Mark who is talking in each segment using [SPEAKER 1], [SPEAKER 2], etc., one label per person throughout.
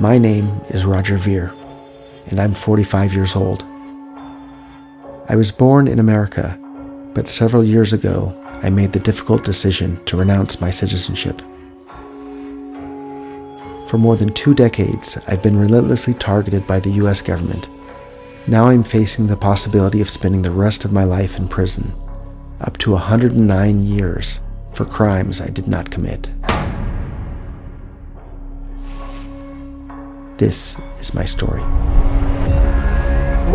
[SPEAKER 1] My name is Roger Ver, and I'm 45 years old. I was born in America, but several years ago, I made the difficult decision to renounce my citizenship. For more than 2 decades, I've been relentlessly targeted by the US government. Now I'm facing the possibility of spending the rest of my life in prison, up to 109 years, for crimes I did not commit. This is my story.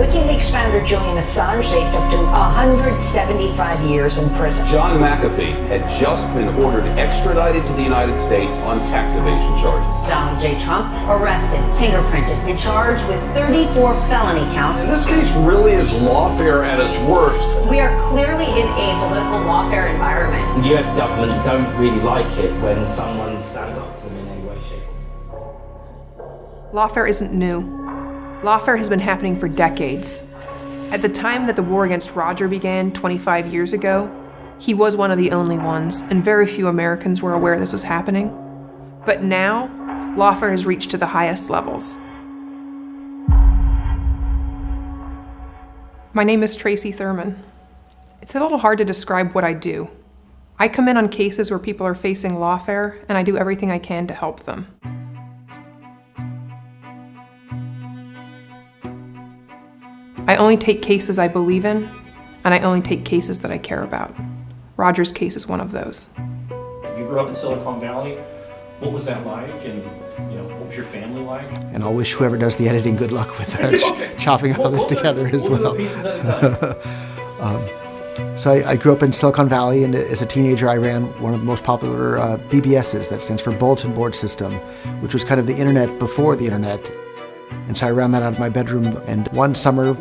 [SPEAKER 2] WikiLeaks founder Julian Assange faced up to 175 years in prison.
[SPEAKER 3] John McAfee had just been ordered extradited to the United States on tax evasion charges.
[SPEAKER 4] Donald J. Trump arrested, fingerprinted, and charged with 34 felony counts.
[SPEAKER 5] And this case really is lawfare at its worst.
[SPEAKER 4] We are clearly in a political lawfare environment.
[SPEAKER 6] The US government don't really like it when someone stands up to them in any way, shape, or form.
[SPEAKER 7] Lawfare isn't new. Lawfare has been happening for decades. At the time that the war against Roger began 25 years ago, he was one of the only ones, and very few Americans were aware this was happening. But now, lawfare has reached to the highest levels. My name is Tracy Thurman. It's a little hard to describe what I do. I come in on cases where people are facing lawfare, and I do everything I can to help them. I only take cases I believe in, and I only take cases that I care about. Roger's case is one of those.
[SPEAKER 6] You grew up in Silicon Valley. What was that like? And what was your family like?
[SPEAKER 1] And I'll wish whoever does the editing good luck with chopping all this together as well.
[SPEAKER 6] Pieces at a time.
[SPEAKER 1] So I grew up in Silicon Valley, and as a teenager I ran one of the most popular BBSs, that stands for Bulletin Board System, which was kind of the internet before the internet. And so I ran that out of my bedroom, and one summer,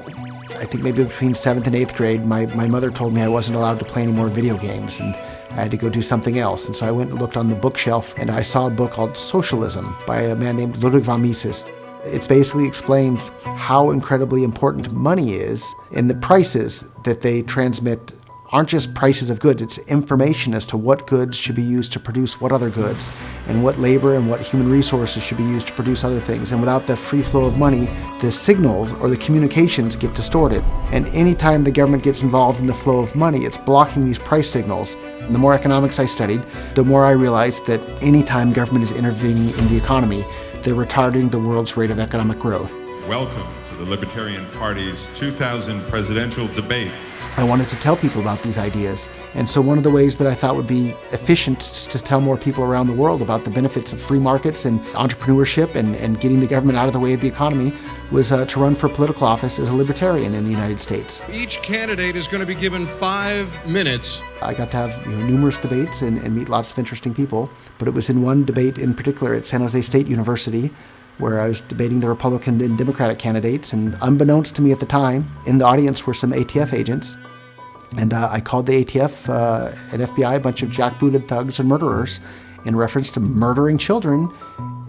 [SPEAKER 1] I think maybe between 7th and 8th grade, my mother told me I wasn't allowed to play any more video games, and I had to go do something else. And so I went and looked on the bookshelf, and I saw a book called Socialism by a man named Ludwig von Mises. It basically explains how incredibly important money is, and the prices that they transmit aren't just prices of goods, it's information as to what goods should be used to produce what other goods, and what labor and what human resources should be used to produce other things. And without the free flow of money, the signals or the communications get distorted. And anytime the government gets involved in the flow of money, it's blocking these price signals. And the more economics I studied, the more I realized that anytime government is intervening in the economy, they're retarding the world's rate of economic growth.
[SPEAKER 8] Welcome to the Libertarian Party's 2000 presidential debate.
[SPEAKER 1] I wanted to tell people about these ideas, and so one of the ways that I thought would be efficient to tell more people around the world about the benefits of free markets and entrepreneurship and getting the government out of the way of the economy was to run for political office as a libertarian in the United States.
[SPEAKER 9] Each candidate is going to be given 5 minutes.
[SPEAKER 1] I got to have numerous debates and meet lots of interesting people, but it was in one debate in particular at San Jose State University where I was debating the Republican and Democratic candidates, and unbeknownst to me at the time, in the audience were some ATF agents. And I called the ATF and FBI a bunch of jackbooted thugs and murderers in reference to murdering children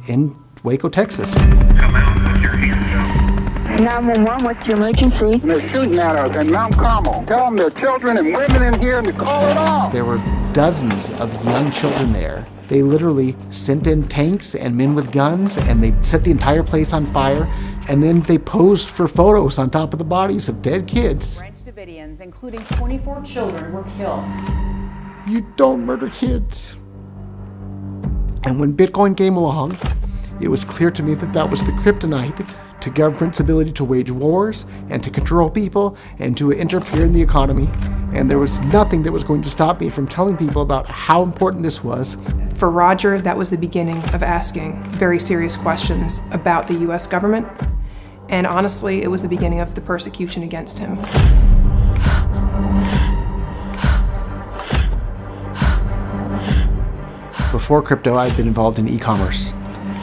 [SPEAKER 1] in Waco, Texas.
[SPEAKER 10] Come out with your hands up.
[SPEAKER 11] 911, what's your emergency?
[SPEAKER 10] They're shooting at us in Mount Carmel. Tell them there are children and women in here and to call it off.
[SPEAKER 1] There were dozens of young children there. They literally sent in tanks and men with guns, and they set the entire place on fire, and then they posed for photos on top of the bodies of dead kids.
[SPEAKER 12] Branch Davidians, including 24 children, were killed.
[SPEAKER 1] You don't murder kids. And when Bitcoin came along, it was clear to me that that was the kryptonite to government's ability to wage wars and to control people and to interfere in the economy. And there was nothing that was going to stop me from telling people about how important this was.
[SPEAKER 7] For Roger, that was the beginning of asking very serious questions about the US government. And honestly, it was the beginning of the persecution against him.
[SPEAKER 1] Before crypto, I'd been involved in e-commerce,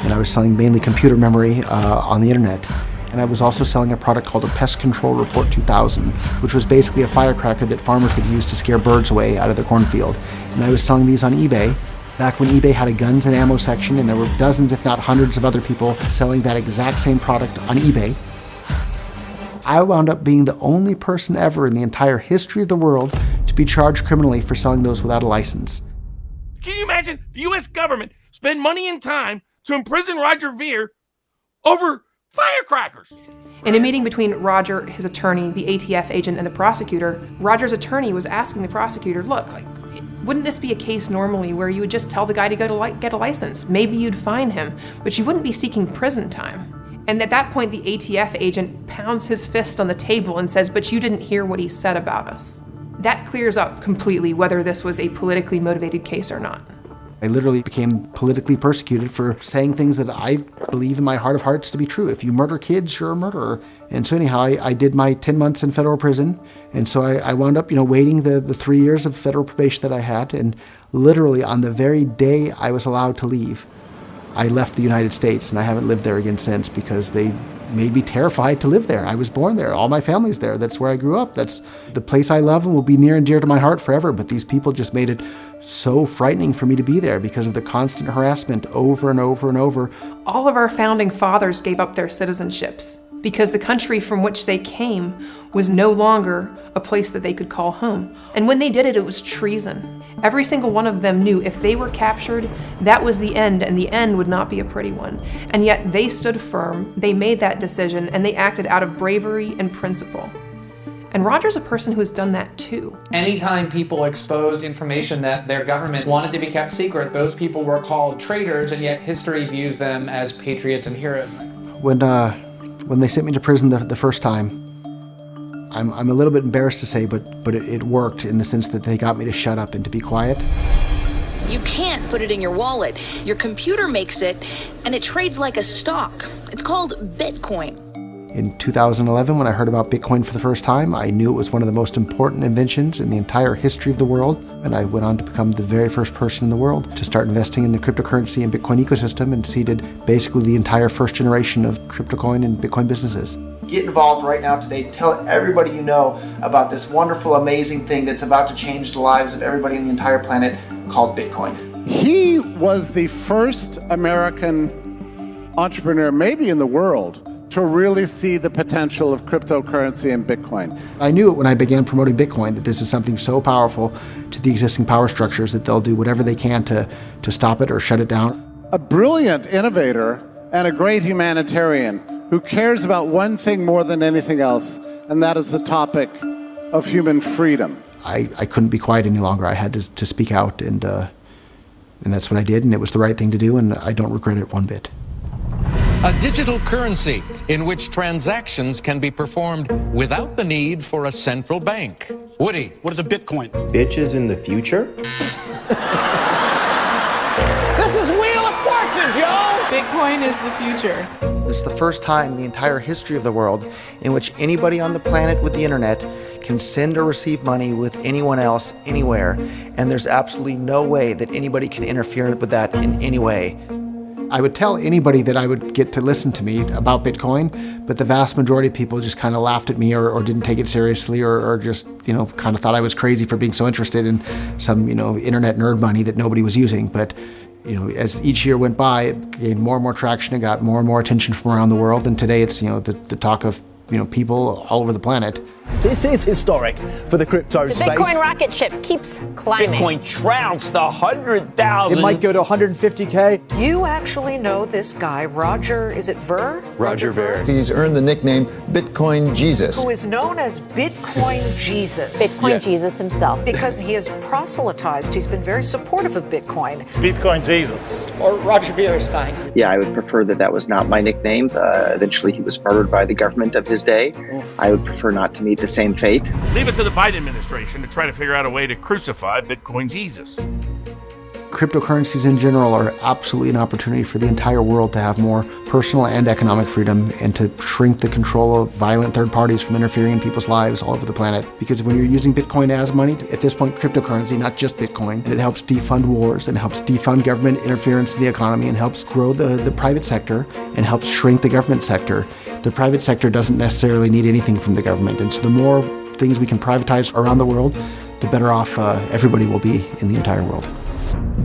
[SPEAKER 1] and I was selling mainly computer memory on the internet. And I was also selling a product called a Pest Control Report 2000, which was basically a firecracker that farmers would use to scare birds away out of their cornfield. And I was selling these on eBay, back when eBay had a guns and ammo section, and there were dozens, if not hundreds, of other people selling that exact same product on eBay. I wound up being the only person ever in the entire history of the world to be charged criminally for selling those without a license.
[SPEAKER 13] Can you imagine the U.S. government spend money and time to imprison Roger Ver
[SPEAKER 11] over firecrackers.
[SPEAKER 7] In a meeting between Roger, his attorney, the ATF agent, and the prosecutor, Roger's attorney was asking the prosecutor, look, wouldn't this be a case normally where you would just tell the guy to go to get a license? Maybe you'd fine him, but you wouldn't be seeking prison time. And at that point, the ATF agent pounds his fist on the table and says, but you didn't hear what he said about us. That clears up completely whether this was a politically motivated case or not.
[SPEAKER 1] I literally became politically persecuted for saying things that I believe in my heart of hearts to be true. If you murder kids, you're a murderer. And so anyhow, I did my 10 months in federal prison. And so I wound up, waiting the 3 years of federal probation that I had. And literally on the very day I was allowed to leave, I left the United States, and I haven't lived there again since because they made me terrified to live there. I was born there. All my family's there. That's where I grew up. That's the place I love and will be near and dear to my heart forever. But these people just made it so frightening for me to be there because of the constant harassment over and over and over.
[SPEAKER 7] All of our founding fathers gave up their citizenships because the country from which they came was no longer a place that they could call home. And when they did it, it was treason. Every single one of them knew if they were captured, that was the end, and the end would not be a pretty one. And yet they stood firm, they made that decision, and they acted out of bravery and principle. And Roger's a person who has done that too.
[SPEAKER 13] Anytime people exposed information that their government wanted to be kept secret, those people were called traitors, and yet history views them as patriots and heroes.
[SPEAKER 1] When they sent me to prison the first time, I'm a little bit embarrassed to say, but it worked in the sense that they got me to shut up and to be quiet.
[SPEAKER 14] You can't put it in your wallet. Your computer makes it, and it trades like a stock. It's called Bitcoin.
[SPEAKER 1] In 2011, when I heard about Bitcoin for the first time, I knew it was one of the most important inventions in the entire history of the world, and I went on to become the very first person in the world to start investing in the cryptocurrency and Bitcoin ecosystem and seeded basically the entire first generation of cryptocoin and Bitcoin businesses.
[SPEAKER 15] Get involved right now today. Tell everybody you know about this wonderful, amazing thing that's about to change the lives of everybody on the entire planet called Bitcoin.
[SPEAKER 16] He was the first American entrepreneur, maybe in the world, to really see the potential of cryptocurrency and Bitcoin.
[SPEAKER 1] I knew it when I began promoting Bitcoin that this is something so powerful to the existing power structures that they'll do whatever they can to stop it or shut it down.
[SPEAKER 16] A brilliant innovator and a great humanitarian who cares about one thing more than anything else, and that is the topic of human freedom.
[SPEAKER 1] I couldn't be quiet any longer. I had to speak out, and that's what I did, and it was the right thing to do, and I don't regret it one bit.
[SPEAKER 11] A digital currency in which transactions can be performed without the need for a central bank. Woody, what is a Bitcoin?
[SPEAKER 17] Bitches in the future?
[SPEAKER 18] This is Wheel of Fortune, Joe! Bitcoin is the future.
[SPEAKER 15] This is the first time in the entire history of the world in which anybody on the planet with the internet can send or receive money with anyone else anywhere, and there's absolutely no way that anybody can interfere with that in any way. I would tell anybody that I would get to listen to me about Bitcoin, but the vast majority of people just kind of laughed at me or didn't take it seriously or just, kind of thought I was crazy for being so interested in some, internet nerd money that nobody was using. But, as each year went by, it gained more and more traction. It got more and more attention from around the world. And today it's, the talk of, people all over the planet.
[SPEAKER 19] This is historic for the crypto space.
[SPEAKER 20] The Bitcoin rocket ship keeps climbing.
[SPEAKER 19] Bitcoin trounced the 100,000.
[SPEAKER 21] It might go to 150K.
[SPEAKER 22] You actually know this guy, Roger, is it Ver?
[SPEAKER 19] Roger Ver.
[SPEAKER 23] He's earned the nickname Bitcoin Jesus.
[SPEAKER 22] Who is known as Bitcoin Jesus.
[SPEAKER 20] Bitcoin Jesus himself.
[SPEAKER 22] Because he has proselytized. He's been very supportive of Bitcoin.
[SPEAKER 24] Bitcoin Jesus.
[SPEAKER 22] Or Roger Ver is fine.
[SPEAKER 25] Yeah, I would prefer that was not my nickname. Eventually he was murdered by the government of his day. I would prefer not to meet the same fate.
[SPEAKER 11] Leave it to the Biden administration to try to figure out a way to crucify Bitcoin Jesus.
[SPEAKER 1] Cryptocurrencies in general are absolutely an opportunity for the entire world to have more personal and economic freedom and to shrink the control of violent third parties from interfering in people's lives all over the planet. Because when you're using Bitcoin as money, at this point cryptocurrency, not just Bitcoin, it helps defund wars and helps defund government interference in the economy and helps grow the private sector and helps shrink the government sector. The private sector doesn't necessarily need anything from the government, and so the more things we can privatize around the world, the better off everybody will be in the entire world.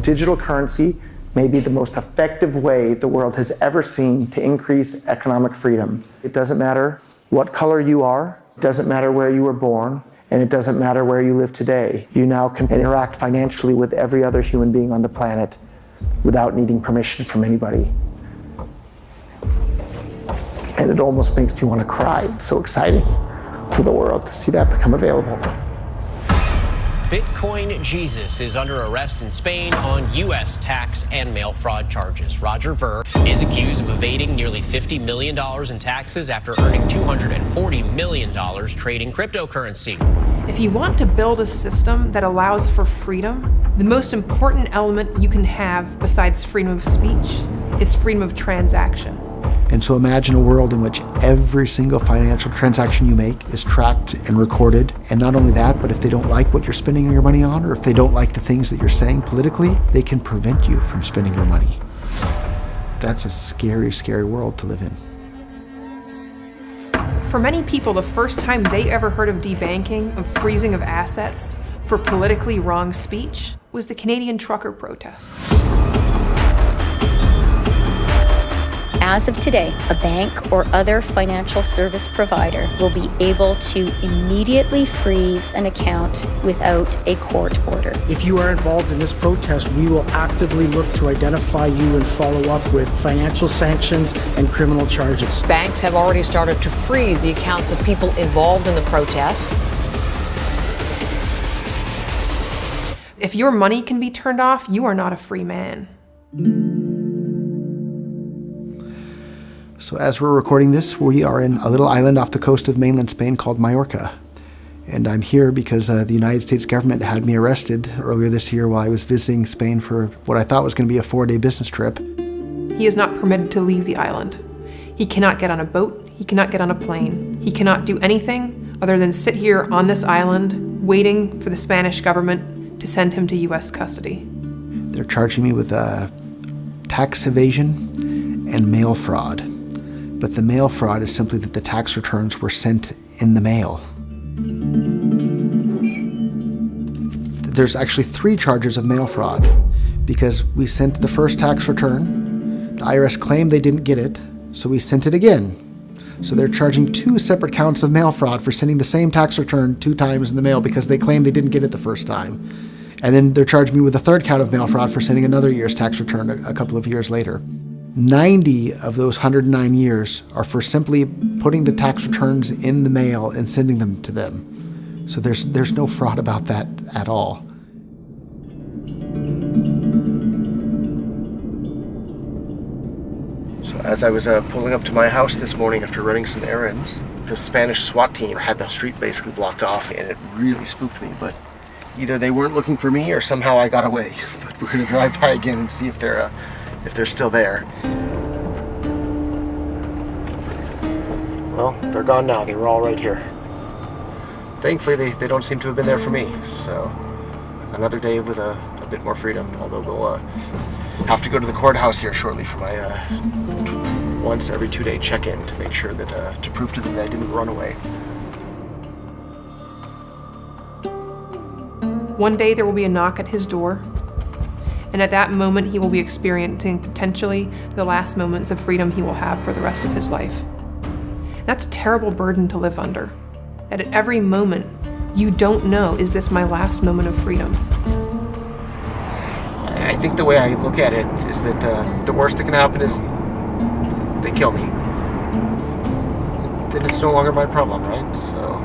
[SPEAKER 15] Digital currency may be the most effective way the world has ever seen to increase economic freedom. It doesn't matter what color you are, it doesn't matter where you were born, and it doesn't matter where you live today. You now can interact financially with every other human being on the planet without needing permission from anybody.
[SPEAKER 1] And it almost makes you want to cry. It's so exciting for the world to see that become available.
[SPEAKER 2] Bitcoin Jesus is under arrest in Spain on U.S. tax and mail fraud charges. Roger Ver is accused of evading nearly $50 million in taxes after earning $240 million trading cryptocurrency.
[SPEAKER 7] If you want to build a system that allows for freedom, the most important element you can have besides freedom of speech is freedom of transaction.
[SPEAKER 1] And so imagine a world in which every single financial transaction you make is tracked and recorded. And not only that, but if they don't like what you're spending your money on, or if they don't like the things that you're saying politically, they can prevent you from spending your money. That's a scary, scary world to live in.
[SPEAKER 7] For many people, the first time they ever heard of debanking, of freezing of assets for politically wrong speech, was the Canadian trucker protests.
[SPEAKER 3] As of today, a bank or other financial service provider will be able to immediately freeze an account without a court order.
[SPEAKER 5] If you are involved in this protest, we will actively look to identify you and follow up with financial sanctions and criminal charges.
[SPEAKER 22] Banks have already started to freeze the accounts of people involved in the protests.
[SPEAKER 7] If your money can be turned off, you are not a free man.
[SPEAKER 1] So as we're recording this, we are in a little island off the coast of mainland Spain called Mallorca. And I'm here because the United States government had me arrested earlier this year while I was visiting Spain for what I thought was going to be a 4-day business trip.
[SPEAKER 7] He is not permitted to leave the island. He cannot get on a boat. He cannot get on a plane. He cannot do anything other than sit here on this island waiting for the Spanish government to send him to U.S. custody.
[SPEAKER 1] They're charging me with tax evasion and mail fraud. But the mail fraud is simply that the tax returns were sent in the mail. There's actually 3 charges of mail fraud because we sent the first tax return, the IRS claimed they didn't get it, so we sent it again. So they're charging 2 separate counts of mail fraud for sending the same tax return 2 times in the mail because they claimed they didn't get it the first time. And then they're charging me with a 3rd count of mail fraud for sending another year's tax return a couple of years later. 90 of those 109 years are for simply putting the tax returns in the mail and sending them to them. So there's no fraud about that at all. So as I was pulling up to my house this morning after running some errands, the Spanish SWAT team had the street basically blocked off, and it really spooked me. But either they weren't looking for me or somehow I got away. But we're going to drive by again and see if they're still there. Well, they're gone now. They were all right here. Thankfully, they don't seem to have been there for me. So another day with a bit more freedom, although we'll have to go to the courthouse here shortly for my once every 2-day check-in to make sure that to prove to them that I didn't run away.
[SPEAKER 7] One day there will be a knock at his door, and at that moment he will be experiencing potentially the last moments of freedom he will have for the rest of his life. That's a terrible burden to live under, that at every moment you don't know, is this my last moment of freedom?
[SPEAKER 1] I think the way I look at it is that the worst that can happen is they kill me. Then it's no longer my problem, right? So,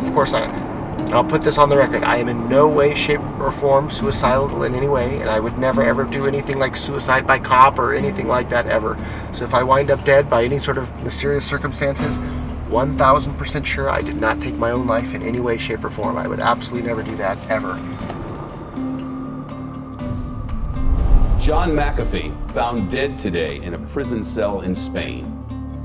[SPEAKER 1] of course, I'll put this on the record. I am in no way, shape, or form suicidal in any way, and I would never, ever do anything like suicide by cop or anything like that ever. So if I wind up dead by any sort of mysterious circumstances, 1,000% sure I did not take my own life in any way, shape, or form. I would absolutely never do that, ever.
[SPEAKER 17] John McAfee found dead today in a prison cell in Spain.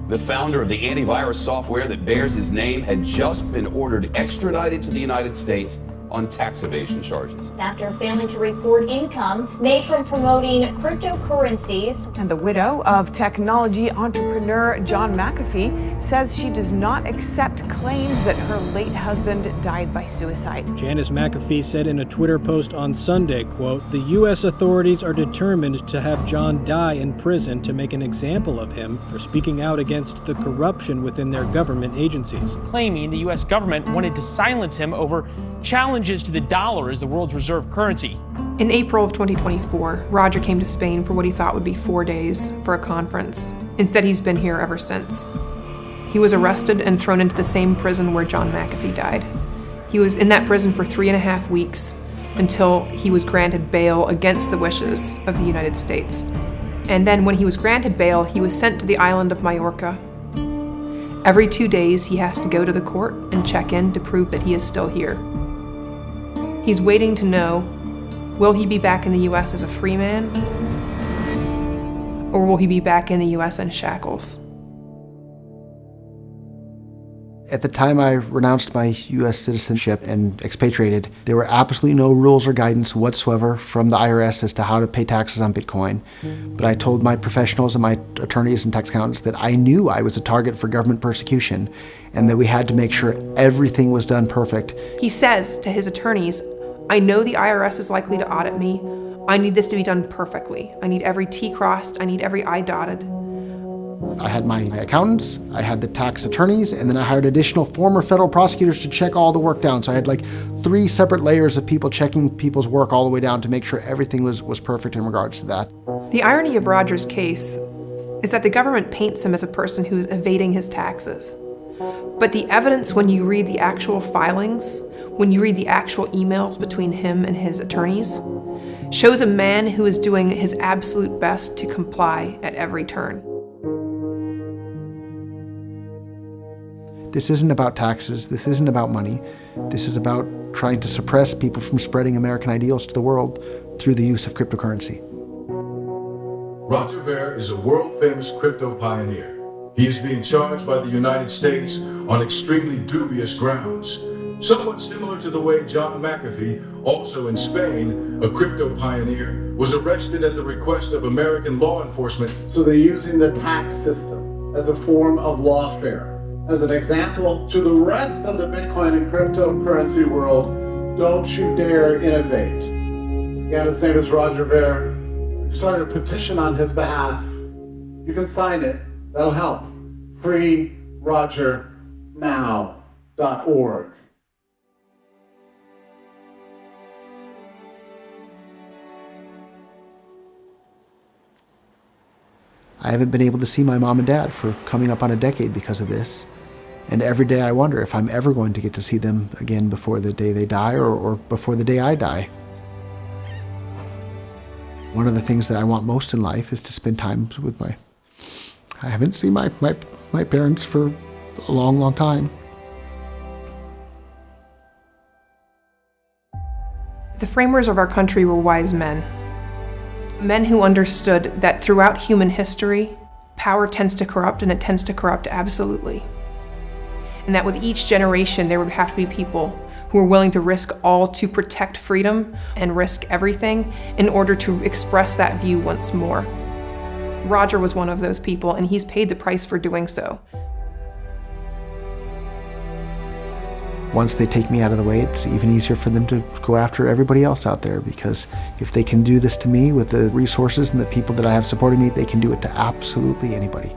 [SPEAKER 17] The founder of the antivirus software that bears his name had just been ordered extradited to the United States on tax evasion charges.
[SPEAKER 4] After failing to report income made from promoting cryptocurrencies.
[SPEAKER 24] And the widow of technology entrepreneur John McAfee says she does not accept claims that her late husband died by suicide.
[SPEAKER 26] Janice McAfee said in a Twitter post on Sunday, quote, "The U.S. authorities are determined to have John die in prison to make an example of him for speaking out against the corruption within their government agencies."
[SPEAKER 27] Claiming the U.S. government wanted to silence him over challenges to the dollar as the world's reserve currency.
[SPEAKER 7] In April of 2024, Roger came to Spain for what he thought would be 4 days for a conference. Instead, he's been here ever since. He was arrested and thrown into the same prison where John McAfee died. He was in that prison for 3.5 weeks until he was granted bail against the wishes of the United States. And then when he was granted bail, he was sent to the island of Majorca. Every 2 days, he has to go to the court and check in to prove that he is still here. He's waiting to know, will he be back in the US as a free man? Or will he be back in the US in shackles?
[SPEAKER 1] At the time I renounced my U.S. citizenship and expatriated, there were absolutely no rules or guidance whatsoever from the IRS as to how to pay taxes on Bitcoin. But I told my professionals and my attorneys and tax accountants that I knew I was a target for government persecution and that we had to make sure everything was done perfect.
[SPEAKER 7] He says to his attorneys, I know the IRS is likely to audit me. I need this to be done perfectly. I need every T crossed, I need every I dotted.
[SPEAKER 1] I had my accountants, I had the tax attorneys, and then I hired additional former federal prosecutors to check all the work down. So I had like 3 separate layers of people checking people's work all the way down to make sure everything was perfect in regards to that.
[SPEAKER 7] The irony of Roger's case is that the government paints him as a person who's evading his taxes. But the evidence when you read the actual filings, when you read the actual emails between him and his attorneys, shows a man who is doing his absolute best to comply at every turn.
[SPEAKER 1] This isn't about taxes, this isn't about money. This is about trying to suppress people from spreading American ideals to the world through the use of cryptocurrency.
[SPEAKER 6] Roger Ver is a world-famous crypto pioneer. He is being charged by the United States on extremely dubious grounds, somewhat similar to the way John McAfee, also in Spain, a crypto pioneer, was arrested at the request of American law enforcement.
[SPEAKER 16] So they're using the tax system as a form of lawfare. As an example to the rest of the Bitcoin and cryptocurrency world, don't you dare innovate. Again, his name is Roger Ver. We started a petition on his behalf. You can sign it. That'll help. FreeRogerNow.org.
[SPEAKER 1] I haven't been able to see my mom and dad for coming up on a decade because of this. And every day I wonder if I'm ever going to get to see them again before the day they die or before the day I die. One of the things that I want most in life is to spend time with I haven't seen my parents for a long, long time.
[SPEAKER 7] The framers of our country were wise men. Men who understood that throughout human history, power tends to corrupt, and it tends to corrupt absolutely. And that with each generation, there would have to be people who were willing to risk all to protect freedom and risk everything in order to express that view once more. Roger was one of those people, and he's paid the price for doing so.
[SPEAKER 1] Once they take me out of the way, it's even easier for them to go after everybody else out there, because if they can do this to me with the resources and the people that I have supporting me, they can do it to absolutely anybody.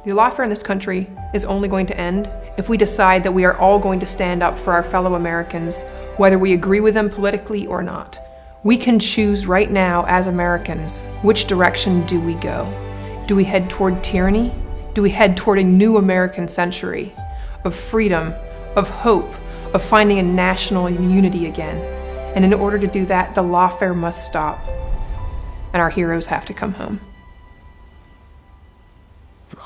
[SPEAKER 7] The lawfare in this country is only going to end if we decide that we are all going to stand up for our fellow Americans, whether we agree with them politically or not. We can choose right now as Americans, which direction do we go? Do we head toward tyranny? Do we head toward a new American century of freedom, of hope, of finding a national unity again? And in order to do that, the lawfare must stop, and our heroes have to come home.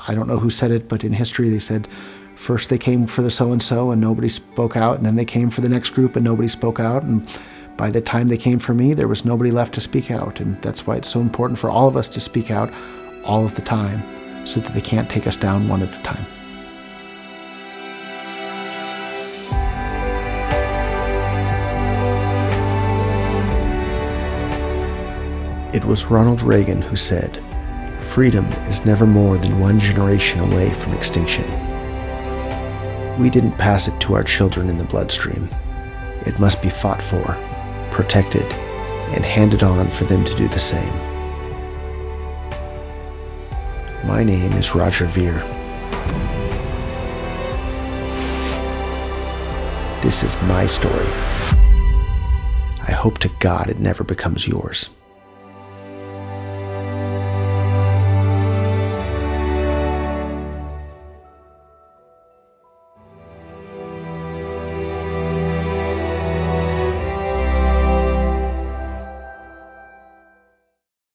[SPEAKER 1] I don't know who said it, but in history they said, first they came for the so-and-so and nobody spoke out, and then they came for the next group and nobody spoke out, and by the time they came for me, there was nobody left to speak out. And that's why it's so important for all of us to speak out all of the time, so that they can't take us down one at a time. It was Ronald Reagan who said, "Freedom is never more than one generation away from extinction." We didn't pass it to our children in the bloodstream. It must be fought for, protected, and handed on for them to do the same. My name is Roger Ver. This is my story. I hope to God it never becomes yours.